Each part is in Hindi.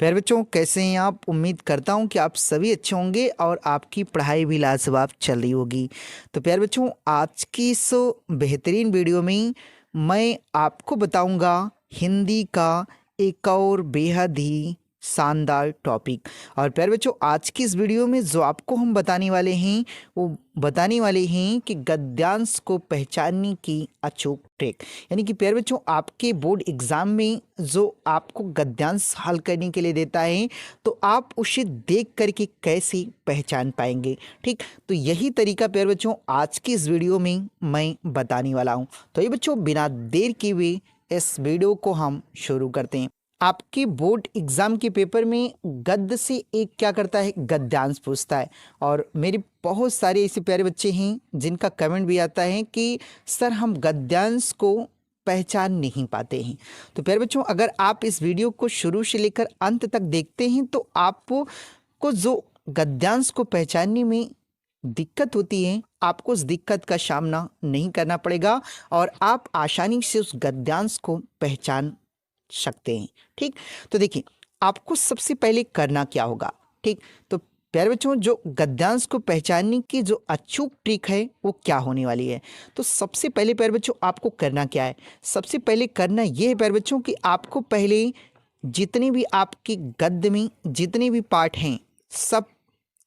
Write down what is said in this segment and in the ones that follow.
प्यारे बच्चों, कैसे हैं आप? उम्मीद करता हूं कि आप सभी अच्छे होंगे और आपकी पढ़ाई भी लाजवाब चल रही होगी। तो प्यारे बच्चों, आज की इस बेहतरीन वीडियो में मैं आपको बताऊंगा हिंदी का एक और बेहद ही शानदार टॉपिक। और प्यारे बच्चों, आज की इस वीडियो में जो आपको हम बताने वाले हैं वो बताने वाले हैं कि गद्यांश को पहचानने की अचूक ट्रिक। यानी कि प्यारे बच्चों, आपके बोर्ड एग्जाम में जो आपको गद्यांश हल करने के लिए देता है तो आप उसे देख करके कैसे पहचान पाएंगे। ठीक, तो यही तरीका प्यारे बच्चों आज की इस वीडियो में मैं बताने वाला हूं। तो ये बच्चों, बिना देर किए हुए इस वीडियो को हम शुरू करते हैं। आपके बोर्ड एग्जाम के पेपर में गद्य से एक क्या करता है, गद्यांश पूछता है। और मेरे बहुत सारे ऐसे प्यारे बच्चे हैं जिनका कमेंट भी आता है कि सर हम गद्यांश को पहचान नहीं पाते हैं। तो प्यारे बच्चों, अगर आप इस वीडियो को शुरू से लेकर अंत तक देखते हैं तो आपको जो गद्यांश को पहचानने में दिक्कत होती है, आपको उस दिक्कत का सामना नहीं करना पड़ेगा और आप आसानी से उस गद्यांश को पहचान सकते हैं। ठीक, तो देखिए आपको सबसे पहले करना क्या होगा। ठीक, तो प्यारे बच्चों, जो गद्यांश को पहचानने की जो अचूक ट्रिक है वो क्या होने वाली है। तो सबसे पहले प्यारे बच्चों आपको करना क्या है, सबसे पहले करना ये है प्यारे बच्चों कि आपको पहले जितने भी आपके गद्य में जितने भी पार्ट हैं सब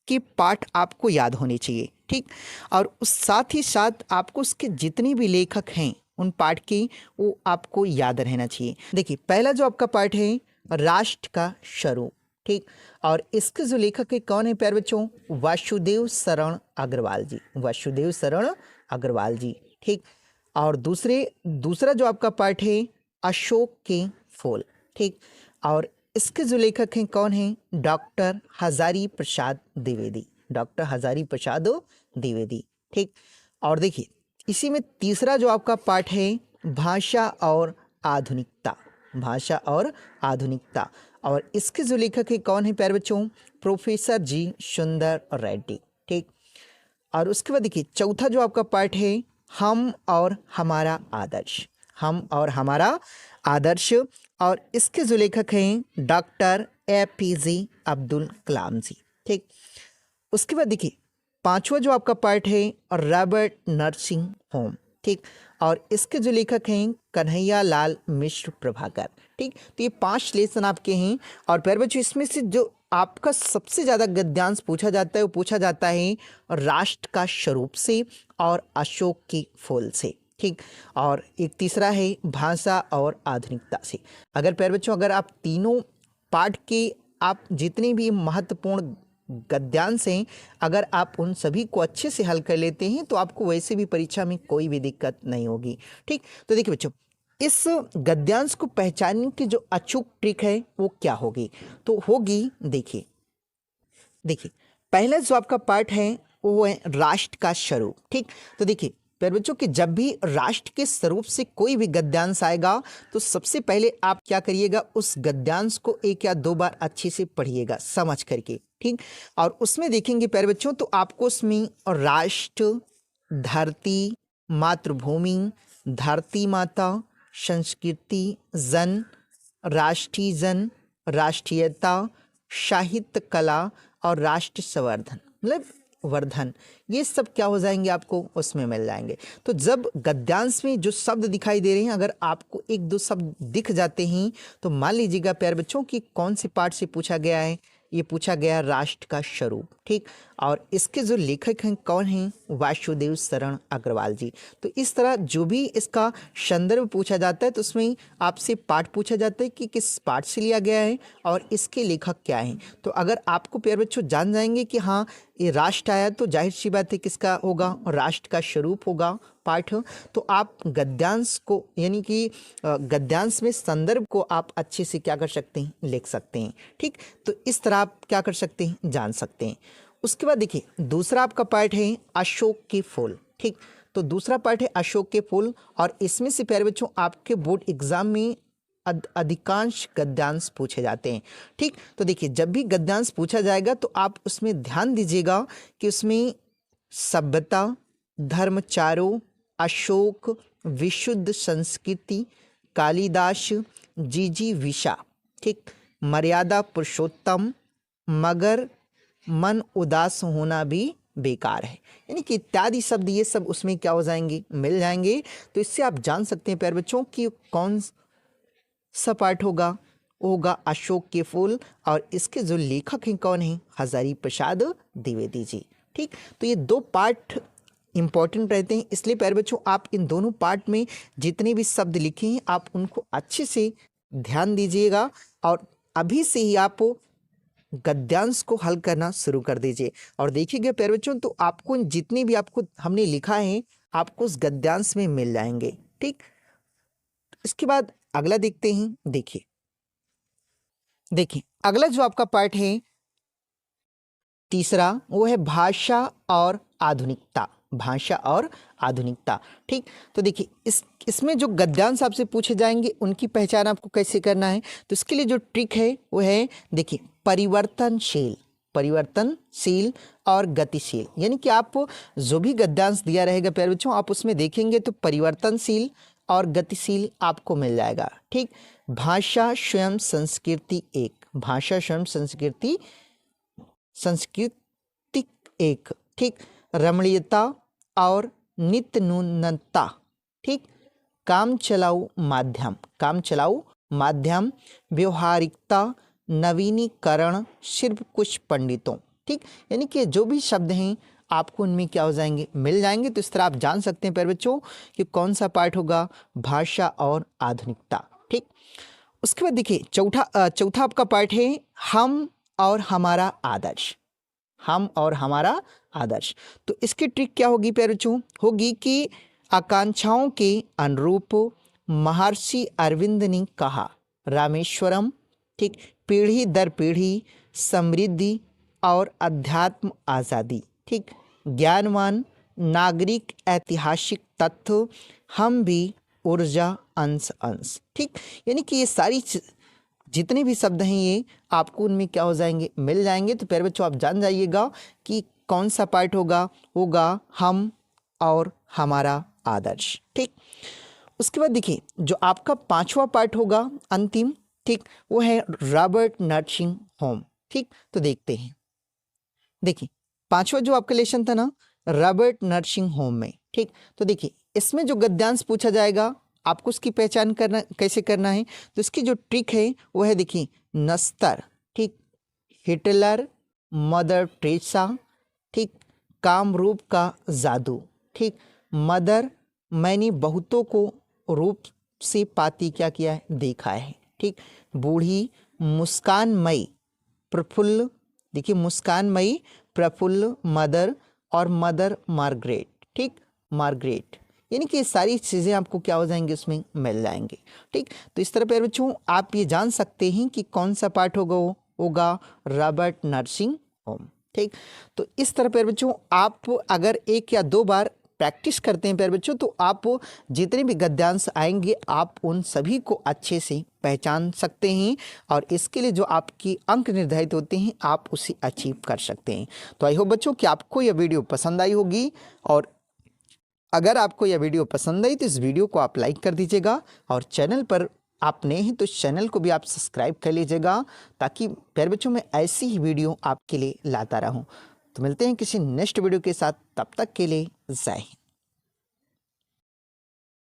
के पार्ट आपको याद होने चाहिए। ठीक, और उस साथ ही साथ आपको उसके जितने भी लेखक हैं उन पार्ट की वो आपको याद रहना चाहिए। देखिए पहला जो आपका पार्ट है राष्ट्र का स्वरूप। ठीक, और इसके जो लेखक है कौन है प्यारे बच्चों, वासुदेव शरण अग्रवाल जी, वासुदेव शरण अग्रवाल जी। ठीक, और दूसरा जो आपका पार्ट है अशोक के फूल। ठीक, और इसके जो लेखक हैं कौन हैं, डॉक्टर हजारी प्रसाद द्विवेदी, डॉक्टर हजारी प्रसाद द्विवेदी। ठीक, और देखिए इसी में तीसरा जो आपका पार्ट है भाषा और आधुनिकता, भाषा और आधुनिकता, और इसके जो लेखक है कौन है प्यारे बच्चों, प्रोफेसर जी सुंदर रेड्डी। ठीक, और उसके बाद देखिए चौथा जो आपका पार्ट है हम और हमारा आदर्श, हम और हमारा आदर्श, और इसके जो लेखक हैं डॉक्टर APJ अब्दुल कलाम जी। ठीक, उसके बाद देखिए पांचवा जो आपका पार्ट है रॉबर्ट नर्सिंग होम। ठीक, और इसके जो लेखक हैं कन्हैया लाल मिश्र प्रभाकर। ठीक, तो ये 5 लेसन आपके हैं। और प्यारे बच्चों, इसमें से जो आपका सबसे ज़्यादा गद्यांश पूछा जाता है वो पूछा जाता है राष्ट्र का स्वरूप से और अशोक के फूल से। ठीक, और एक तीसरा है भाषा और आधुनिकता से। अगर प्यारे बच्चों, अगर आप तीनों पार्ट के आप जितने भी महत्वपूर्ण गद्यांश हैं अगर आप उन सभी को अच्छे से हल कर लेते हैं तो आपको वैसे भी परीक्षा में कोई भी दिक्कत नहीं होगी। ठीक, तो देखिए बच्चों, इस गद्यांश को पहचानने की जो अचूक ट्रिक है वो क्या होगी, तो होगी देखिए पहला जो आपका पार्ट है वो है राष्ट्र का स्वरूप। ठीक, तो देखिए प्यारे बच्चों कि जब भी राष्ट्र के स्वरूप से कोई भी गद्यांश आएगा तो सबसे पहले आप क्या करिएगा, उस गद्यांश को 1 या 2 बार अच्छे से पढ़िएगा समझ करके। ठीक, और उसमें देखेंगे प्यारे बच्चों तो आपको उसमें राष्ट्र, धरती, मातृभूमि, धरती माता, संस्कृति, जन, राष्ट्रीय जन, राष्ट्रीयता, साहित्य कला और राष्ट्र संवर्धन, मतलब वर्धन, ये सब क्या हो जाएंगे, आपको उसमें मिल जाएंगे। तो जब गद्यांश में जो शब्द दिखाई दे रहे हैं अगर आपको 1-2 शब्द दिख जाते हैं तो मान लीजिएगा प्यारे बच्चों कि कौन से पार्ट से पूछा गया है, ये पूछा गया राष्ट्र का स्वरूप। ठीक, और इसके जो लेखक हैं कौन हैं, वासुदेव शरण अग्रवाल जी। तो इस तरह जो भी इसका संदर्भ पूछा जाता है तो उसमें आपसे पाठ पूछा जाता है कि किस पाठ से लिया गया है और इसके लेखक क्या हैं। तो अगर आपको प्यारे बच्चों जान जाएंगे कि हाँ ये राष्ट्र आया तो जाहिर सी बात है किसका होगा, राष्ट्र का स्वरूप होगा पाठ, तो आप गद्यांश को यानी कि गद्यांश में संदर्भ को आप अच्छे से क्या कर सकते हैं, लिख सकते हैं। ठीक, तो इस तरह आप क्या कर सकते हैं, जान सकते हैं। उसके बाद देखिए दूसरा आपका पार्ट है अशोक के फूल। ठीक, तो दूसरा पार्ट है अशोक के फूल, और इसमें से प्यारे बच्चों आपके बोर्ड एग्जाम में अधिकांश गद्यांश पूछे जाते हैं। ठीक, तो देखिए जब भी गद्यांश पूछा जाएगा तो आप उसमें ध्यान दीजिएगा कि उसमें सभ्यता, धर्मचारों, अशोक, विशुद्ध संस्कृति, कालिदास, जीजी विशा, ठीक, मर्यादा पुरुषोत्तम, मगर मन उदास होना भी बेकार है। यानी कि इत्यादि शब्द ये सब उसमें क्या हो जाएंगे, मिल जाएंगे। तो इससे आप जान सकते हैं प्यारे बच्चों कि कौन सा पाठ होगा अशोक के फूल, और इसके जो लेखक हैं कौन हैं, हजारी प्रसाद द्विवेदी जी। ठीक, तो ये दो पाठ इंपॉर्टेंट रहते हैं, इसलिए प्यारे बच्चों आप इन दोनों पार्ट में जितने भी शब्द लिखे हैं आप उनको अच्छे से ध्यान दीजिएगा, और अभी से ही आप गद्यांश को हल करना शुरू कर दीजिए। और देखिएगा प्यारे बच्चों, तो आपको जितने भी आपको हमने लिखा है आपको उस गद्यांश में मिल जाएंगे। ठीक, इसके बाद अगला देखते हैं। देखिए अगला जो आपका पार्ट है तीसरा, वो है भाषा और आधुनिकता। भाषा और आधुनिकता। ठीक, तो देखिए इसमें जो गद्यांश आपसे पूछे जाएंगे उनकी पहचान आपको कैसे करना है, तो इसके लिए जो ट्रिक है वो है, देखिए परिवर्तनशील, परिवर्तनशील और गतिशील। यानी कि आप जो भी गद्यांश दिया रहेगा प्यारे बच्चों आप उसमें देखेंगे तो परिवर्तनशील और गतिशील आपको मिल जाएगा। ठीक, भाषा स्वयं संस्कृति एक, भाषा स्वयं संस्कृति सांस्कृतिक एक। ठीक, रमणीयता और नित्य नूतनता। ठीक, काम चलाऊ माध्यम, काम चलाऊ माध्यम, व्यवहारिकता, नवीनीकरण, सिर्फ कुछ पंडितों। ठीक, यानी कि जो भी शब्द हैं आपको उनमें क्या हो जाएंगे, मिल जाएंगे। तो इस तरह आप जान सकते हैं प्यारे बच्चों कि कौन सा पार्ट होगा, भाषा और आधुनिकता। ठीक, उसके बाद देखिए चौथा आपका पार्ट है हम और हमारा आदर्श, हम और हमारा आदर्श। तो इसकी ट्रिक क्या होगी प्यारे बच्चों, होगी कि आकांक्षाओं के अनुरूप महर्षि अरविंद ने कहा रामेश्वरम। ठीक, पीढ़ी दर पीढ़ी समृद्धि और अध्यात्म आज़ादी। ठीक, ज्ञानवान नागरिक, ऐतिहासिक तथ्य, हम भी ऊर्जा, अंश अंश। ठीक, यानी कि ये सारी जितने भी शब्द हैं ये आपको उनमें क्या हो जाएंगे, मिल जाएंगे। तो प्यारे बच्चों आप जान जाइएगा कि कौन सा पार्ट होगा हम और हमारा आदर्श। ठीक, उसके बाद देखिए जो आपका पांचवा पार्ट होगा अंतिम, ठीक, वो है रॉबर्ट नर्सिंग होम। ठीक, तो देखते हैं। देखिए पांचवा जो आपका लेसन था ना रॉबर्ट नर्सिंग होम में। ठीक, तो देखिए इसमें जो गद्यांश पूछा जाएगा आपको उसकी पहचान कैसे करना है, तो इसकी जो ट्रिक है वो है, देखिए नस्तर। ठीक, हिटलर, मदर टेरेसा। ठीक, कामरूप का जादू। ठीक, मदर, मैंने बहुतों को रूप से पाती क्या किया है, देखा है। ठीक, बूढ़ी, मुस्कानमयी, प्रफुल्ल। देखिए मुस्कानमयी, प्रफुल्ल, मदर और मदर मार्गरेट। ठीक, मार्गरेट, यानी कि ये सारी चीज़ें आपको क्या हो जाएंगी, उसमें मिल जाएंगे। ठीक, तो इस तरह प्यारे बच्चों आप ये जान सकते हैं कि कौन सा पार्ट होगा रॉबर्ट नर्सिंग होम। ठीक, तो इस तरह प्यारे बच्चों आप अगर एक या दो बार प्रैक्टिस करते हैं प्यारे बच्चों तो आप जितने भी गद्यांश आएंगे आप उन सभी को अच्छे से पहचान सकते हैं, और इसके लिए जो आपकी अंक निर्धारित होते हैं आप उसे अचीव कर सकते हैं। तो आई होप बच्चों कि आपको यह वीडियो पसंद आई होगी, और अगर आपको यह वीडियो पसंद आई तो इस वीडियो को आप लाइक कर दीजिएगा, और चैनल पर आप नए हैं तो इस चैनल को भी आप सब्सक्राइब कर लीजिएगा, ताकि प्यारे बच्चों मैं ऐसी ही वीडियो आपके लिए लाता रहूं। तो मिलते हैं किसी नेक्स्ट वीडियो के साथ, तब तक के लिए जय हिंद।